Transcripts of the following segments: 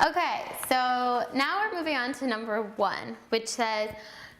Okay, so now we're moving on to number 1, which says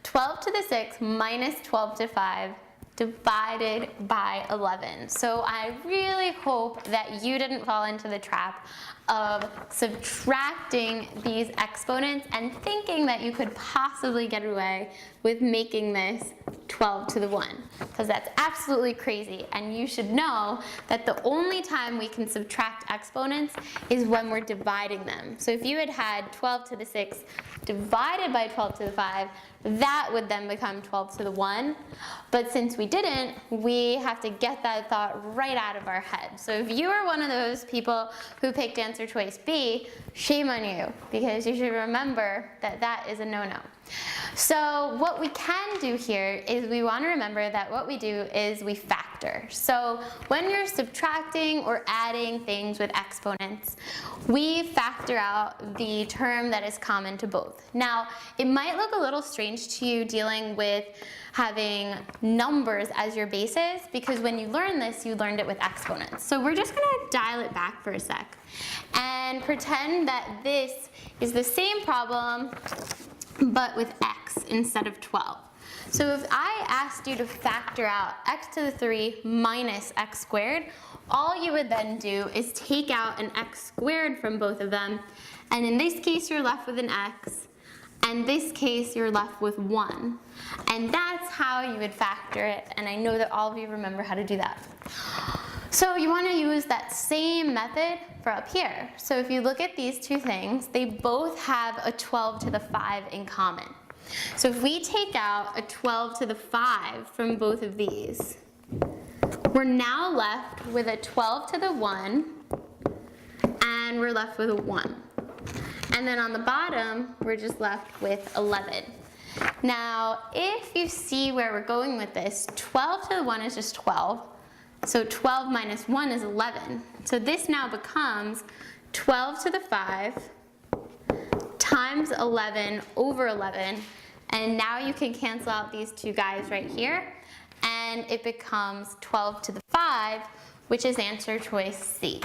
12 to the 6 minus 12 to 5 divided by 11. So I really hope that you didn't fall into the trap of subtracting these exponents and thinking that you could possibly get away with making this 12 to the 1, because that's absolutely crazy, and you should know that the only time we can subtract exponents is when we're dividing them. So if you had had 12 to the 6 divided by 12 to the 5, that would then become 12 to the 1, but since we didn't, we have to get that thought right out of our head. So if you are one of those people who picked answer choice B, shame on you, because you should remember that that is a no-no. So what we can do here is we want to remember that what we do is we factor. So when you're subtracting or adding things with exponents, we factor out the term that is common to both. Now, it might look a little strange to you dealing with having numbers as your bases, because when you learn this, you learned it with exponents. So we're just going to dial it back for a sec and pretend that this is the same problem but with x instead of 12. So if I asked you to factor out x to the 3 minus x squared, all you would then do is take out an x squared from both of them, and in this case you're left with an x, and this case you're left with 1. And that's how you would factor it, and I know that all of you remember how to do that. So you want to use that same method for up here. So if you look at these two things, they both have a 12 to the 5 in common. So if we take out a 12 to the 5 from both of these, we're now left with a 12 to the 1, and we're left with a 1. And then on the bottom, we're just left with 11. Now, if you see where we're going with this, 12 to the 1 is just 12. So 12 minus 1 is 11. So this now becomes 12 to the 5 times 11 over 11. And now you can cancel out these two guys right here. And it becomes 12 to the 5, which is answer choice C.